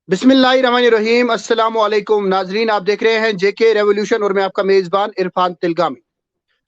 बिस्मिल्लाहिर्रहमानिर्रहीम। अस्सलाम वालेकुम नाजरीन, आप देख रहे हैं जेके रेवोल्यूशन और मैं आपका मेज़बान इरफान तिलगामी।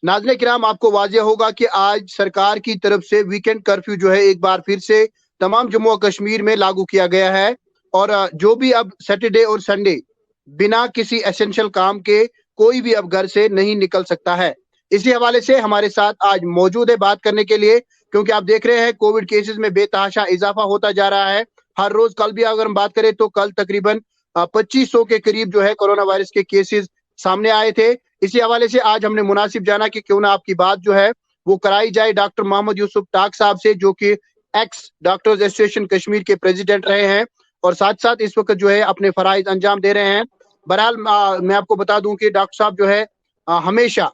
नाज़रीन किराम, आपको वाज़ेह होगा कि आज सरकार की तरफ से वीकेंड कर्फ्यू जो है एक बार फिर से तमाम जम्मू और कश्मीर में लागू किया गया है। और जो भी अब सैटरडे और संडे बिना किसी एसेंशियल काम के कोई भी अब घर से नहीं निकल सकता है। इसी हवाले से हमारे साथ आज मौजूद है बात करने के लिए, क्योंकि आप देख रहे हैं कोविड केसेस में बेतहाशा इजाफा होता जा रहा है। हर रोज, कल भी अगर हम बात करें तो कल तकरीबन 2500 के करीब जो है कोरोना वायरस के केसेस सामने आए थे। इसी हवाले से आज हमने मुनासिब जाना कि क्यों ना आपकी बात जो है वो कराई जाए डॉक्टर मोहम्मद यूसुफ टाक साहब से, जो कि एक्स डॉक्टर्स एसोसिएशन कश्मीर के प्रेसिडेंट रहे हैं और साथ साथ इस वक्त जो है अपने फराइज अंजाम दे रहे हैं। बहरहाल मैं आपको बता दूं कि डॉक्टर साहब जो है हमेशा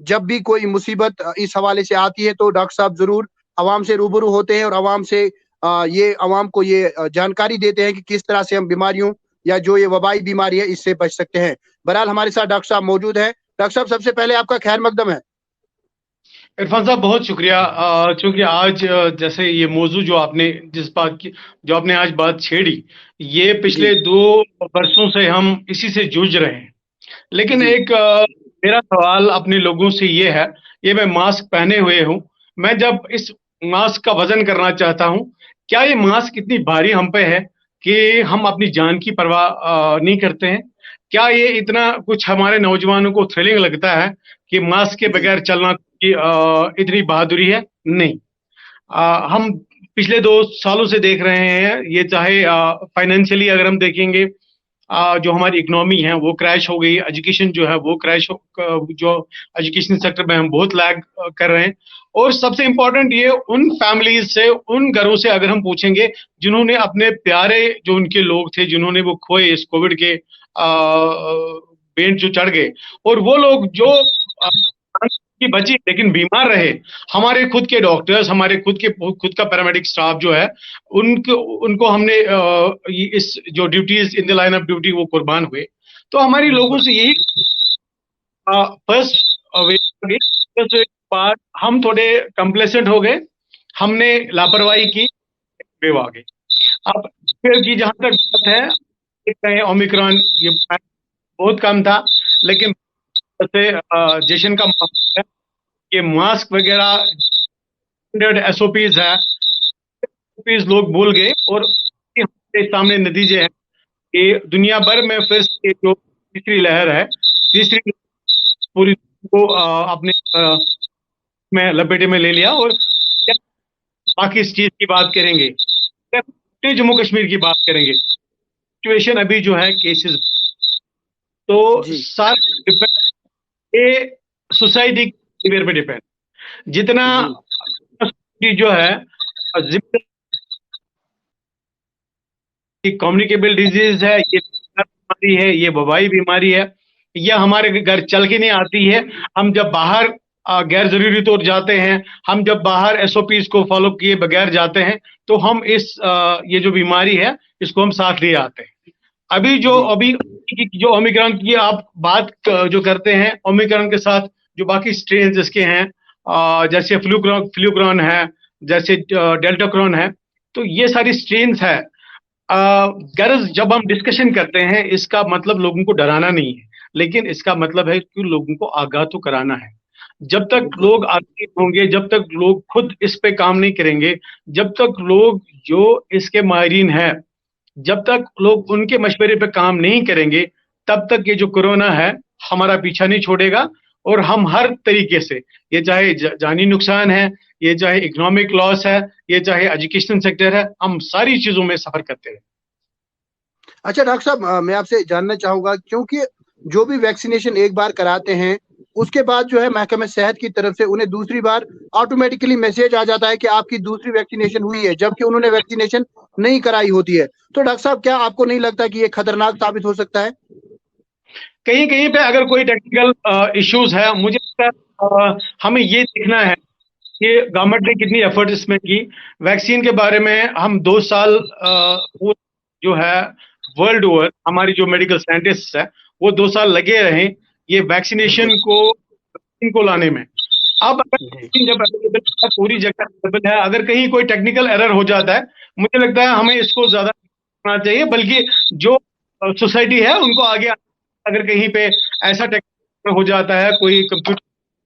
जब भी कोई मुसीबत इस हवाले से आती है तो डॉक्टर साहब जरूर अवाम से रूबरू होते हैं और अवाम से ये अवाम को ये जानकारी देते हैं कि किस तरह से हम बीमारियों या जो ये वबाई बीमारी है इससे बच सकते हैं। बहरहाल हमारे साथ डॉक्टर साहब मौजूद हैं। डॉक्टर साहब, सबसे पहले आपका खैर मकदम है। इरफान साहब, बहुत शुक्रिया। चूंकि आज जैसे ये मौजू जो आपने जिस बात की जो आपने आज बात छेड़ी, ये जी पिछले 2 वर्षों से हम इसी से जूझ रहे हैं। लेकिन जी एक मेरा सवाल अपने लोगों से ये है। ये मैं मास्क पहने हुए हूँ। मैं जब इस मास्क का वजन करना चाहता हूँ, क्या ये मास्क इतनी भारी हम पे है कि हम अपनी जान की परवाह नहीं करते हैं? क्या ये इतना कुछ हमारे नौजवानों को थ्रिलिंग लगता है कि मास्क के जी बगैर चलना की इतनी बहादुरी है? नहीं। हम पिछले 2 सालों से देख रहे हैं, ये चाहे फाइनेंशियली अगर हम देखेंगे, जो हमारी इकोनॉमी है वो क्रैश हो गई, एजुकेशन जो है वो जो एजुकेशन सेक्टर में हम बहुत लैग कर रहे हैं। और सबसे इंपॉर्टेंट, ये उन फैमिलीज से, उन घरों से अगर हम पूछेंगे जिन्होंने अपने प्यारे, जो उनके लोग थे जिन्होंने वो खोए इस कोविड के बेंच जो चढ़ गए, और वो लोग जो की बची लेकिन बीमार रहे। हमारे खुद के डॉक्टर्स, हमारे खुद का पैरामेडिक स्टाफ जो है, उनको उनको हमने इस जो duties in the line of duty वो कुर्बान हुए। तो हमारी लोगों बिल्कुल। से यही फर्स्ट बात, हम थोड़े कंप्लेसेंट हो गए, हमने लापरवाही की, वे आ गए। अब फिर की जहां तक बात है, देख रहे हैं ओमिक्रॉन, ये बहुत कम था, लेकिन जैसे जशन का मामला है, ये मास्क वगैरह स्टैंडर्ड एसओपीज है, एसओपीज लोग भूल गए। और हमारे सामने नतीजे हैं कि दुनिया भर में फिर से जो तीसरी लहर है, तीसरी पूरी को अपने में लपेटे में ले लिया। और क्या बाकी इस चीज की बात करेंगे, क्या पूरे जम्मू कश्मीर की बात करेंगे, सिचुएशन अभी जो है केसेस, तो जी सारा डिपेंड, ये सोसाइटी के बिहेवियर पे डिपेंड। जितना जी society जो है कम्युनिकेबल डिजीज है, ये बीमारी है, ये वबाई बीमारी है, यह हमारे घर चल के नहीं आती है। हम जब बाहर गैर जरूरी तौर जाते हैं, हम जब बाहर एसओपीज को फॉलो किए बगैर जाते हैं, तो हम ये जो बीमारी है इसको हम साथ ले आते हैं। जी अभी जो ओमिक्रॉन की आप बात जो करते हैं, ओमिक्रॉन के साथ जो बाकी स्ट्रेन जिसके हैं, जैसे फ्लूक्रॉन है, जैसे डेल्टाक्रॉन है, तो ये सारी स्ट्रेन्स है। गर्ज जब हम डिस्कशन करते हैं, इसका मतलब लोगों को डराना नहीं है, लेकिन इसका मतलब है कि लोगों को आगाह तो कराना है। जब तक बिल्कुल। लोग आगे होंगे, जब तक लोग खुद इस पे काम नहीं करेंगे, जब तक लोग जो इसके माहिरीन हैं, जब तक लोग उनके मशवरे पे काम नहीं करेंगे, तब तक ये जो कोरोना है हमारा पीछा नहीं छोड़ेगा। और हम हर तरीके से, ये चाहे जानी नुकसान है, ये चाहे इकोनॉमिक लॉस है, ये चाहे एजुकेशन सेक्टर है, हम सारी चीजों में सफर करते हैं। अच्छा डॉक्टर साहब, मैं आपसे जानना चाहूंगा, क्योंकि जो भी वैक्सीनेशन एक बार कराते हैं उसके बाद जो है महकमे सेहत की तरफ से उन्हें दूसरी बार ऑटोमेटिकली मैसेज आ जाता है कि आपकी दूसरी वैक्सीनेशन हुई है, जबकि उन्होंने वैक्सीनेशन नहीं कराई होती है। तो डॉक्टर साहब, क्या आपको नहीं लगता कि ये खतरनाक साबित हो सकता है? कहीं कहीं पे अगर कोई टेक्निकल इश्यूज है, मुझे लगता है हमें ये देखना है कि गवर्नमेंट ने कितनी एफर्ट इसमें की। वैक्सीन के बारे में हम 2 साल जो है वर्ल्ड ओवर, हमारी जो मेडिकल साइंटिस्ट है वो 2 साल लगे रहे ये बिल्कुल। वैक्सीनेशन को, इनको लाने में। अब अगर जी वैक्सीन जब अवेलेबल है, पूरी जगह अवेलेबल है, अगर कहीं कोई टेक्निकल एरर हो जाता है, मुझे लगता है हमें इसको ज्यादा करना चाहिए, बल्कि जो सोसाइटी है उनको आगे, अगर कहीं पे ऐसा टेक्नोलॉजी हो जाता है, कोई कंप्यूटर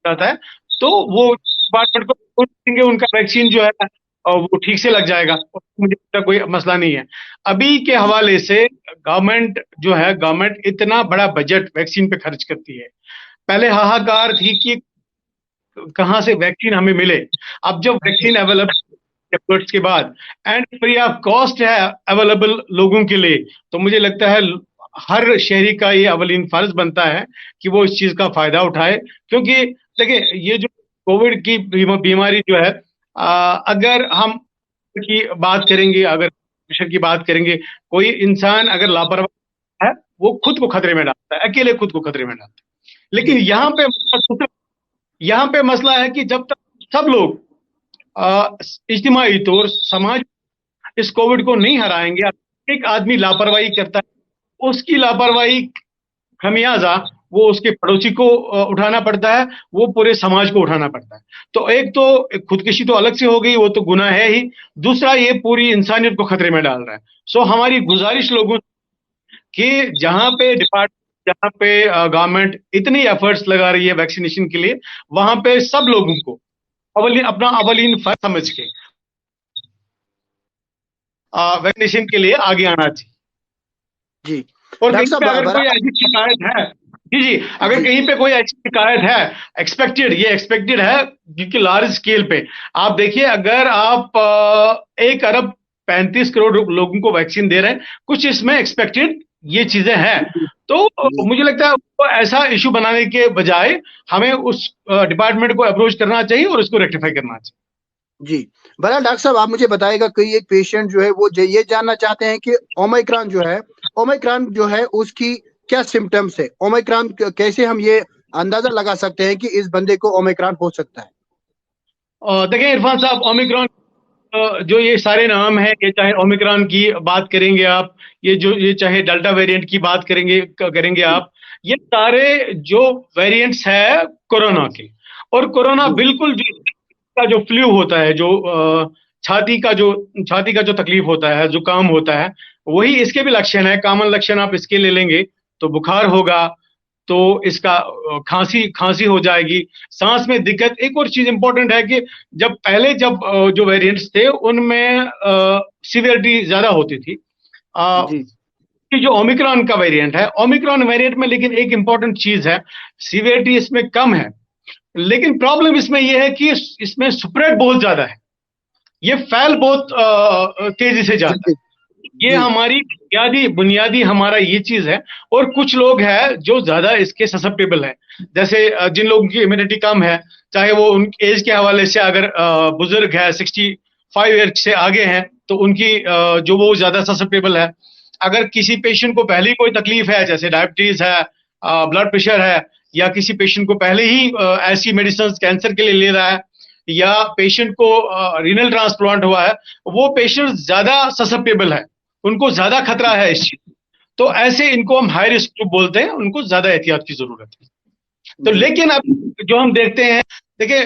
जाता है, तो वो डिपार्टमेंट को देंगे, उनका वैक्सीन जो है वो ठीक से लग जाएगा, मुझे लगता है कोई मसला नहीं है। अभी के हवाले से गवर्नमेंट जो है, गवर्नमेंट इतना बड़ा बजट वैक्सीन पे खर्च करती है। पहले हाहाकार थी कि कहाँ से वैक्सीन हमें मिले। अब जब वैक्सीन अवेलेबल के बाद एंड फ्री ऑफ कॉस्ट है अवेलेबल लोगों के लिए, तो मुझे लगता है हर शहरी का ये अवलीन फर्ज बनता है कि वो इस चीज का फायदा उठाए। क्योंकि देखिए, ये जो कोविड की बीमारी जो है, अगर हम की बात करेंगे, अगर विषय की बात करेंगे, कोई इंसान अगर लापरवाह है, वो खुद को खतरे में डालता है, अकेले खुद को खतरे में डालता है। लेकिन यहाँ पे मसला है कि जब तक सब लोग इज्तिमाई तौर समाज इस कोविड को नहीं हराएंगे, एक आदमी लापरवाही करता है, उसकी लापरवाही खमियाजा वो उसके पड़ोसी को उठाना पड़ता है, वो पूरे समाज को उठाना पड़ता है। तो एक तो खुदकुशी तो अलग से हो गई, वो तो गुनाह है ही, दूसरा ये पूरी इंसानियत को खतरे में डाल रहा है। सो हमारी गुजारिश लोगों कि जहां पे गवर्नमेंट इतनी एफर्ट्स लगा रही है वैक्सीनेशन के लिए, वहां पे सब लोगों को अपना अवलीन फर्ज समझ के वैक्सीनेशन के लिए आगे आना चाहिए। जी और डॉक्टर कहीं पे साहब, अगर कोई ऐसी शिकायत है, जी, अगर कहीं पे कोई ऐसी शिकायत है, ये एक्सपेक्टेड है, क्योंकि लार्ज स्केल पे आप देखिए, अगर आप 1 अरब 35 करोड़ लोगों को वैक्सीन दे रहे हैं, कुछ इसमें एक्सपेक्टेड ये चीजें हैं। तो मुझे लगता है वो ऐसा इशू बनाने के बजाय हमें उस डिपार्टमेंट को अप्रोच करना चाहिए और उसको रेक्टिफाई करना चाहिए। जी बहरहाल डॉक्टर साहब, आप मुझे बताएगा, कोई एक पेशेंट जो है वो ये जानना चाहते हैं कि ओमिक्रॉन जो है उसकी क्या सिम्टम्स है, ओमिक्रॉन कैसे हम ये अंदाजा लगा सकते हैं कि इस बंदे को ओमिक्रॉन हो सकता है। देखिए इरफान साहब, ओमिक्रॉन जो ये सारे नाम हैं, ये चाहे ओमिक्रॉन की बात करेंगे आप, ये चाहे डेल्टा वेरिएंट की बात करेंगे आप, ये सारे जो वेरिएंट्स है कोरोना के, और कोरोना बिल्कुल जो फ्लू होता है, जो छाती का जो तकलीफ होता है, जुकाम होता है, वही इसके भी लक्षण है। कॉमन लक्षण आप इसके ले लेंगे तो बुखार होगा, तो इसका खांसी हो जाएगी, सांस में दिक्कत। एक और चीज इंपॉर्टेंट है कि जब जो वेरिएंट्स थे उनमें सीवियरिटी ज्यादा होती थी। कि जो ओमिक्रॉन का वेरिएंट है, ओमिक्रॉन वेरिएंट में लेकिन एक इंपॉर्टेंट चीज है, सीवियरिटी इसमें कम है, लेकिन प्रॉब्लम इसमें यह है कि इसमें स्प्रेड बहुत ज्यादा है, ये फैल बहुत तेजी से जाता है। ये हमारी बुनियादी हमारा ये चीज है। और कुछ लोग हैं जो ज्यादा इसके ससेप्टेबल हैं, जैसे जिन लोगों की इम्यूनिटी कम है, चाहे वो उन एज के हवाले से, अगर बुजुर्ग है 65 ईयर से आगे हैं, तो उनकी जो वो ज्यादा ससेप्टेबल है। अगर किसी पेशेंट को पहले ही कोई तकलीफ है, जैसे डायबिटीज है, ब्लड प्रेशर है, या किसी पेशेंट को पहले ही ऐसी मेडिसिन कैंसर के लिए ले रहा है, या पेशेंट को रीनल ट्रांसप्लांट हुआ है, वो पेशेंट ज्यादा ससेप्टेबल है, उनको ज्यादा खतरा है इस चीज। तो ऐसे इनको हम हाई रिस्क ग्रुप बोलते हैं, उनको ज्यादा एहतियात की जरूरत है। तो लेकिन अब जो हम देखते हैं, देखिए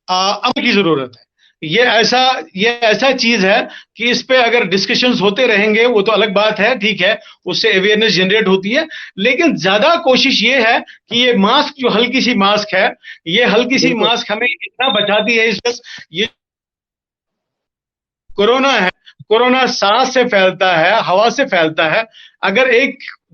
अमल की जरूरत है। ये ऐसा चीज है कि इस पे अगर डिस्कशंस होते रहेंगे, वो तो अलग बात है, ठीक है, उससे अवेयरनेस जनरेट होती है, लेकिन ज्यादा कोशिश ये है कि ये मास्क, जो हल्की सी मास्क है, ये हल्की सी मास्क हमें इतना बचाती है। ये कोरोना है, कोरोना सांस से फैलता है, हवा से फैलता है। अगर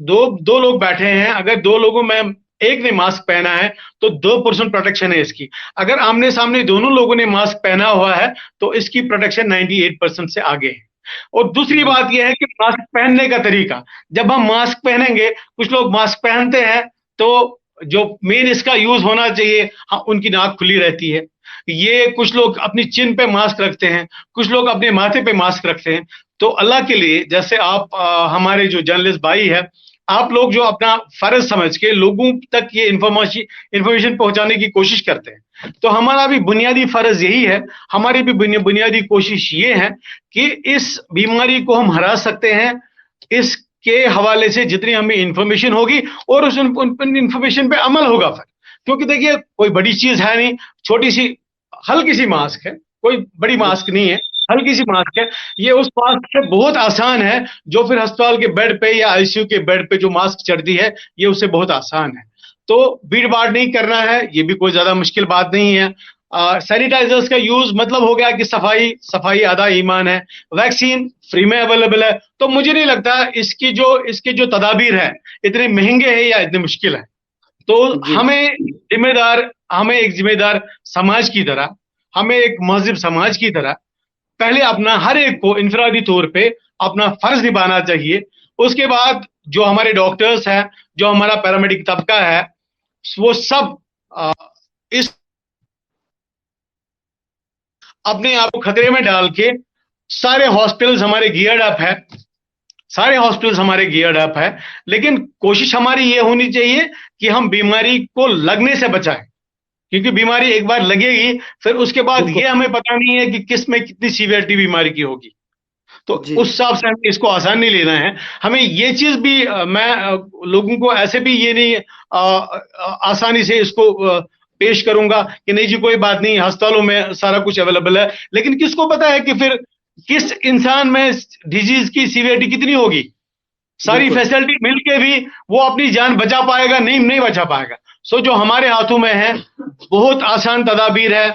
दो लोग बैठे हैं, अगर दो लोगों में एक ने मास्क पहना है, तो 2% प्रोटेक्शन है इसकी। अगर आमने सामने दोनों लोगों ने मास्क पहना हुआ है, तो इसकी प्रोटेक्शन 98% से आगे है। और दूसरी बात यह है कि मास्क पहनने का तरीका, जब हम मास्क पहनेंगे, कुछ लोग मास्क पहनते हैं तो जो मेन इसका यूज होना चाहिए, हाँ, उनकी नाक खुली रहती है। ये कुछ लोग अपनी चिन पे मास्क रखते हैं, कुछ लोग अपने माथे पे मास्क रखते हैं। तो अल्लाह के लिए, जैसे आप हमारे जो जर्नलिस्ट भाई है, आप लोग जो अपना फर्ज समझ के लोगों तक ये इंफॉर्मेशन पहुंचाने की कोशिश करते हैं, तो हमारा भी बुनियादी फर्ज यही है, हमारी भी बुनियादी कोशिश ये है कि इस बीमारी को हम हरा सकते हैं, इसके हवाले से जितनी हमें इंफॉर्मेशन होगी और उस इंफॉर्मेशन पे अमल होगा फिर। क्योंकि देखिए, कोई बड़ी चीज है नहीं, छोटी सी हल्की सी मास्क है, कोई बड़ी मास्क नहीं है, हल्की सी मास्क है, ये उस मास्क से बहुत आसान है, जो फिर अस्पताल के बेड पे या आईसीयू के बेड पे जो मास्क चढ़ती है, ये उससे बहुत आसान है। तो भीड़ भाड़ नहीं करना है, ये भी कोई ज्यादा मुश्किल बात नहीं है। सैनिटाइजर्स का यूज मतलब हो गया कि सफाई सफाई आधा ईमान है। वैक्सीन फ्री में अवेलेबल है, तो मुझे नहीं लगता इसके जो तदाबीर है इतने महंगे हैं या इतने मुश्किल है। तो जी हमें एक जिम्मेदार समाज की तरह, हमें एक महजिब समाज की तरह पहले अपना हर एक को इंफरादी तौर पे अपना फर्ज निभाना चाहिए। उसके बाद जो हमारे डॉक्टर्स हैं, जो हमारा पैरामेडिक तबका है, वो सब इस अपने आप को खतरे में डाल के, सारे हॉस्पिटल्स हमारे गियर्ड अप है, सारे हॉस्पिटल्स हमारे गियर्ड अप है, लेकिन कोशिश हमारी ये होनी चाहिए कि हम बीमारी को लगने से बचाएं, क्योंकि बीमारी एक बार लगेगी, फिर उसके बाद बिल्कुल। ये हमें पता नहीं है कि किस में कितनी सीवियरिटी बीमारी की होगी। तो जी उस हिसाब से हमें इसको आसान नहीं लेना है। हमें ये चीज भी लोगों को ऐसे भी ये नहीं आसानी से इसको पेश करूंगा कि नहीं जी कोई बात नहीं, अस्पतालों में सारा कुछ अवेलेबल है, लेकिन किसको पता है कि फिर किस इंसान में डिजीज की सीवियरिटी कितनी होगी। सारी बिल्कुल। फैसिलिटी मिलके भी वो अपनी जान बचा पाएगा? नहीं, नहीं बचा पाएगा। सो जो हमारे हाथों में है, बहुत आसान तदाबीर है,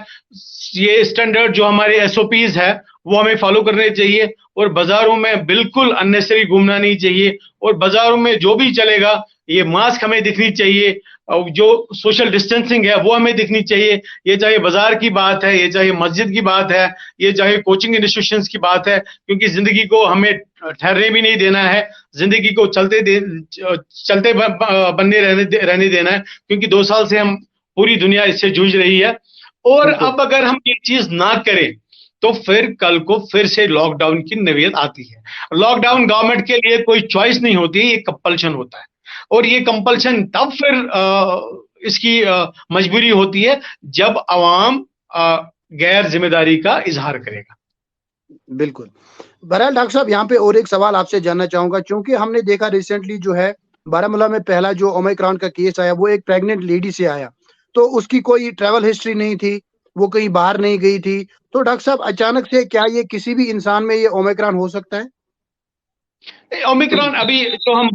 ये स्टैंडर्ड जो हमारे एसओपीज है वो हमें फॉलो करने चाहिए, और बाजारों में बिल्कुल अननेसेसरी घूमना नहीं चाहिए, और बाजारों में जो भी चलेगा ये मास्क हमें दिखनी चाहिए, और जो सोशल डिस्टेंसिंग है वो हमें दिखनी चाहिए। ये चाहे बाजार की बात है, ये चाहे मस्जिद की बात है, ये चाहे कोचिंग इंस्टीट्यूशंस की बात है, क्योंकि जिंदगी को हमें ठहरने भी नहीं देना है, जिंदगी को चलते बनने रहने देना है, क्योंकि 2 साल से हम पूरी दुनिया इससे जूझ रही है। और बिल्कुल। अब अगर हम ये चीज ना करें तो फिर कल को फिर से लॉकडाउन की नवीयत आती है। लॉकडाउन गवर्नमेंट के लिए कोई चॉइस नहीं होती है, ये कंपल्शन होता है, और ये कंपल्शन तब फिर इसकी मजबूरी होती है जब अवाम गैर जिम्मेदारी का इजहार करेगा। बिल्कुल। बहरहाल डॉक्टर साहब, यहाँ पे और एक सवाल आपसे जानना चाहूँगा, चूँकि हमने देखा रिसेंटली जो है बारामूला में पहला जो ओमिक्रॉन का केस आया वो एक प्रेग्नेंट लेडी से आया। तो उसकी कोई ट्रैवल हिस्ट्री नहीं थी, वो कहीं बाहर नहीं गई थी। तो डॉक्टर साहब, अचानक से क्या ये किसी भी इंसान में ये ओमिक्रॉन हो सकता है? ओमिक्रॉन अभी तो हम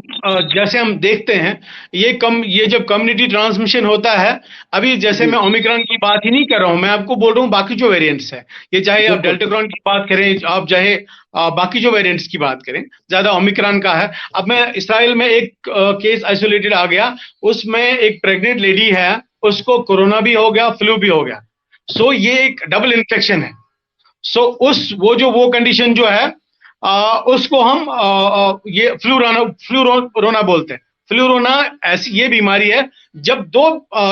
जैसे हम देखते हैं, ये जब कम्युनिटी ट्रांसमिशन होता है, अभी जैसे जी, मैं ओमिक्रॉन की बात ही नहीं कर रहा हूं, मैं आपको बोल रहा हूं बाकी जो वेरिएंट्स है, ये चाहे आप बिल्कुल। डेल्टाक्रॉन की बात करें, आप चाहे बाकी जो वेरिएंट्स की बात करें, ज्यादा ओमिक्रॉन का है। अब मैं इसराइल में एक केस आइसोलेटेड आ गया, उसमें एक प्रेग्नेंट लेडी है, उसको कोरोना भी हो गया, फ्लू भी हो गया। सो ये एक डबल इन्फेक्शन है। सो वो कंडीशन जो है, उसको हम ये फ्लूरोना बोलते हैं। फ्लूरोना ऐसी ये बीमारी है जब दो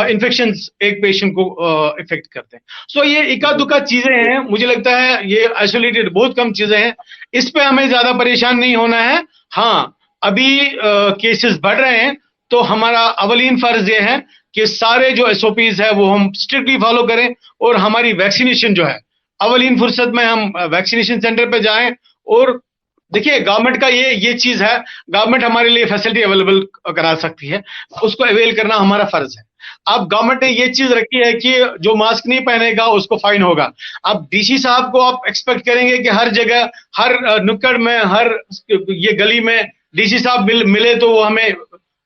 इन्फेक्शन एक पेशेंट को इफेक्ट करते हैं। सो ये इक्का दुक्का चीजें हैं, मुझे लगता है ये आइसोलेटेड बहुत कम चीजें हैं, इस पे हमें ज्यादा परेशान नहीं होना है। हाँ, अभी केसेस बढ़ रहे हैं, तो हमारा अवलीन फर्ज ये है कि सारे जो एसओपीज है वो हम स्ट्रिक्टली फॉलो करें, और हमारी वैक्सीनेशन जो है, अवलीन फुर्सत में हम वैक्सीनेशन सेंटर पे जाएं। और देखिए, गवर्नमेंट का ये चीज है, गवर्नमेंट हमारे लिए फैसिलिटी अवेलेबल करा सकती है, उसको अवेल करना हमारा फर्ज है। अब गवर्नमेंट ने ये चीज रखी है कि जो मास्क नहीं पहनेगा उसको फाइन होगा। अब डीसी साहब को आप एक्सपेक्ट करेंगे कि हर जगह, हर नुक्कड़ में, हर ये गली में डीसी साहब मिले तो वो हमें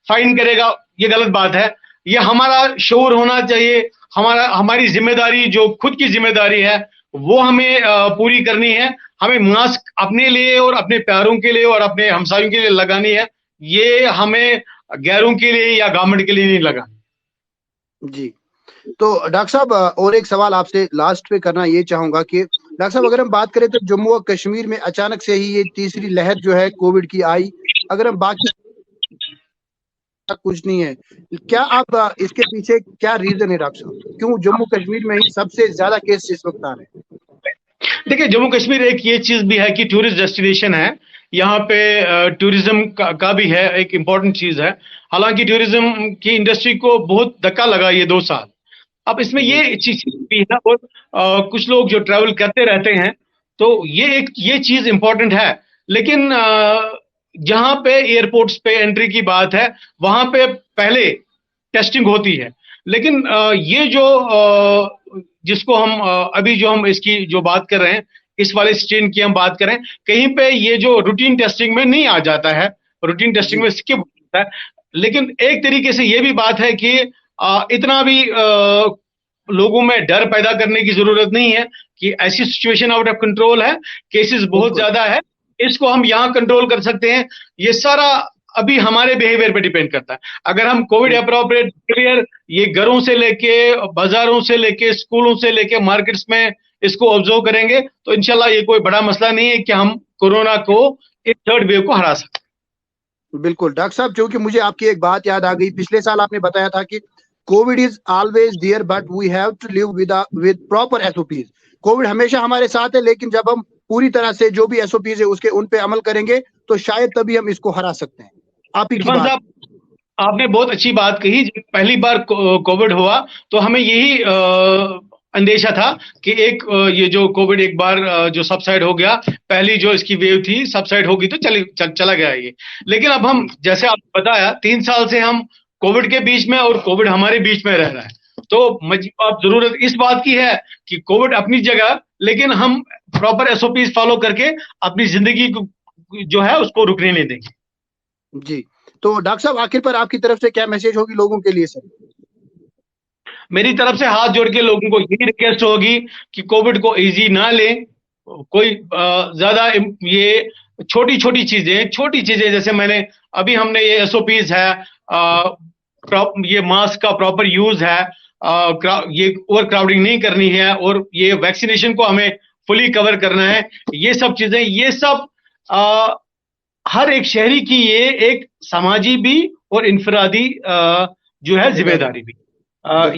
फाइन करेगा, ये गलत बात है। ये हमारा शऊर होना चाहिए, हमारी जिम्मेदारी, जो खुद की जिम्मेदारी है वो हमें पूरी करनी है। हमें मास्क अपने लिए और अपने प्यारों के लिए और अपने हमसायों के लिए लगानी है, ये हमें गैरों के लिए या गवर्नमेंट के लिए नहीं लगानी। जी। तो डॉक्टर साहब, और एक सवाल आपसे लास्ट पे करना ये चाहूँगा कि डॉक्टर साहब, अगर हम बात करें तो जम्मू और कश्मीर में अचानक से ही ये तीसरी लहर जो है कोविड की आई। अगर हम बाकी कुछ नहीं है, क्या आप इसके पीछे क्या रीज़न है डॉक्टर साहब? क्यों जम्मू कश्मीर में ही सबसे ज़्यादा केस इस वक़्त आ रहे हैं? देखिए, जम्मू कश्मीर एक ये चीज भी है कि टूरिस्ट डेस्टिनेशन है, यहाँ पे टूरिज्म का भी है, एक इम्पोर्टेंट चीज है। हालांकि टूरिज्म की इंडस्ट्री को बहुत धक्का लगा ये 2 साल। अब इसमें जी, ये चीज भी है, और कुछ लोग जो ट्रैवल करते रहते हैं, तो ये चीज इंपॉर्टेंट है। लेकिन जहां पे एयरपोर्ट्स पे एंट्री की बात है, वहां पे पहले टेस्टिंग होती है। लेकिन ये जो जिसको हम अभी जो हम इसकी जो बात कर रहे हैं, इस वाले स्ट्रेन की हम बात करें, कहीं पे ये जो रूटीन टेस्टिंग में नहीं आ जाता है, रूटीन टेस्टिंग में स्किप होता है। लेकिन एक तरीके से ये भी बात है कि इतना भी लोगों में डर पैदा करने की जरूरत नहीं है कि ऐसी सिचुएशन आउट ऑफ कंट्रोल है, केसेस बहुत ज्यादा है, इसको हम यहां कंट्रोल कर सकते हैं। ये सारा अभी हमारे बिहेवियर पे डिपेंड करता है। अगर हम कोविड अप्रोप्रिएट बिहेवियर ये घरों से लेके, बाजारों से लेके, स्कूलों से लेके मार्केट्स में इसको ऑब्जर्व करेंगे तो इंशाल्लाह ये कोई बड़ा मसला नहीं है कि हम कोरोना को, इस थर्ड वेव को हरा सकते हैं। बिल्कुल डॉक्टर साहब, क्योंकि मुझे आपकी एक बात याद आ गई, पिछले साल आपने बताया था कि Covid is always there but we have to live with proper SOPs. Covid हमेशा हमारे साथ है, लेकिन जब हम पूरी तरह से जो भी एसओपीज है उसके उन पे अमल करेंगे तो शायद तभी हम इसको हरा सकते हैं। आप ही की बात। साहब, आपने बहुत अच्छी बात कही। जब पहली बार कोविड हुआ तो हमें यही अंदेशा था कि ये जो कोविड एक बार जो सबसाइड हो गया, पहली जो इसकी वेव थी सबसाइड होगी तो चला गया ये। लेकिन अब हम, जैसे आपने बताया, 3 साल से हम कोविड के बीच में और कोविड हमारे बीच में रह रहा है। तो अब जरूरत इस बात की है कि कोविड अपनी जगह, लेकिन हम प्रॉपर एसओपी फॉलो करके अपनी जिंदगी को जो है उसको रुकने नहीं देंगे। जी, तो डॉक्टर साहब आखिर पर आपकी तरफ से क्या मैसेज होगी लोगों के लिए सर? मेरी तरफ से हाथ जोड़ के लोगों को यही रिक्वेस्ट होगी कि कोविड को इजी ना लें। कोई ज्यादा ये छोटी चीजें जैसे अभी हमने ये एसओपीज है, ये मास्क का प्रॉपर यूज है, ये ओवर क्राउडिंग नहीं करनी है, और ये वैक्सीनेशन को हमें फुली कवर करना है। ये सब चीजें, ये सब हर एक शहरी की ये एक समाजी भी और इंफरादी जो है जिम्मेदारी भी।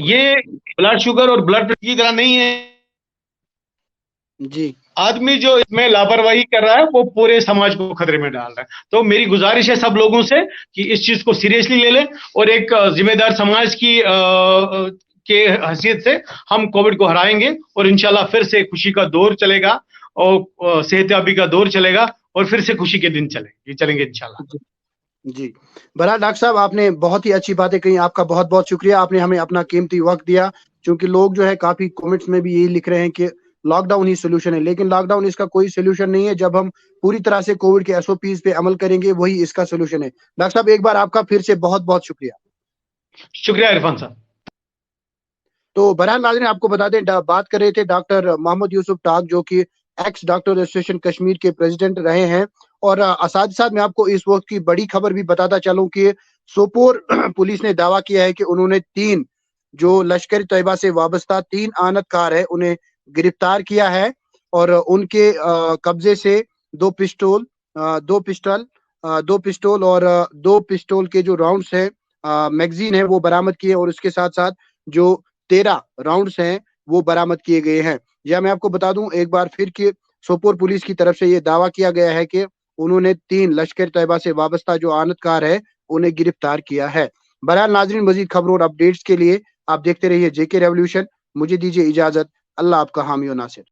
ये ब्लड शुगर और ब्लड प्रेशर की तरह नहीं है जी। आदमी जो इसमें लापरवाही कर रहा है वो पूरे समाज को खतरे में डाल रहा है। तो मेरी गुजारिश है सब लोगों से कि इस चीज को सीरियसली ले लें और एक जिम्मेदार समाज की के हैसियत से हम कोविड को हराएंगे और इंशाल्लाह फिर से खुशी का दौर चलेगा और सेहतयाबी का दौर चलेगा और फिर से खुशी के दिन चलेंगे इंशाल्लाह। जी, बहरहाल डॉक्टर साहब आपने बहुत ही अच्छी बातें कही, आपका बहुत बहुत शुक्रिया। आपने हमें अपना कीमती वक्त दिया, क्योंकि लोग जो है काफी कमेंट्स में भी यही लिख रहे हैं कि लॉकडाउन ही सोल्यूशन है, लेकिन लॉकडाउन इसका कोई सोल्यूशन नहीं है। जब हम पूरी तरह से कोविड के एसओपीज पे अमल करेंगे वही इसका सोल्यूशन है। डॉक्टर साहब एक बार आपका फिर से बहुत बहुत शुक्रिया। शुक्रिया इरफान साहब। तो बहरहाल नाज़रीन, आपको बता दें, बात कर रहे थे डॉक्टर मोहम्मद यूसुफ टाक, जो कि एक्स डॉक्टर एसोसिएशन कश्मीर के प्रेसिडेंट रहे हैं। और साथ मैं आपको इस वक्त की बड़ी खबर भी बताता चलूं कि सोपोर पुलिस ने दावा किया है कि उन्होंने 3 जो लश्कर तैयबा से वाबस्ता 3 आनतकार है उन्हें गिरफ्तार किया है, और उनके कब्जे से 2 पिस्टल और 2 पिस्टल के जो राउंड्स हैं, मैगजीन है, वो बरामद किए, और उसके साथ साथ जो 13 राउंड्स हैं वो बरामद किए गए हैं। या मैं आपको बता दूं एक बार फिर कि सोपोर पुलिस की तरफ से ये दावा किया गया है कि उन्होंने 3 लश्कर तैयबा से वाबस्ता जो आनतकार है उन्हें गिरफ्तार किया है। बहरहाल नाज़रीन, मजीद खबरों और अपडेट्स के लिए आप देखते रहिए जेके रेवोल्यूशन। मुझे दीजिए इजाजत। अल्लाह आपका हामी और नासिर।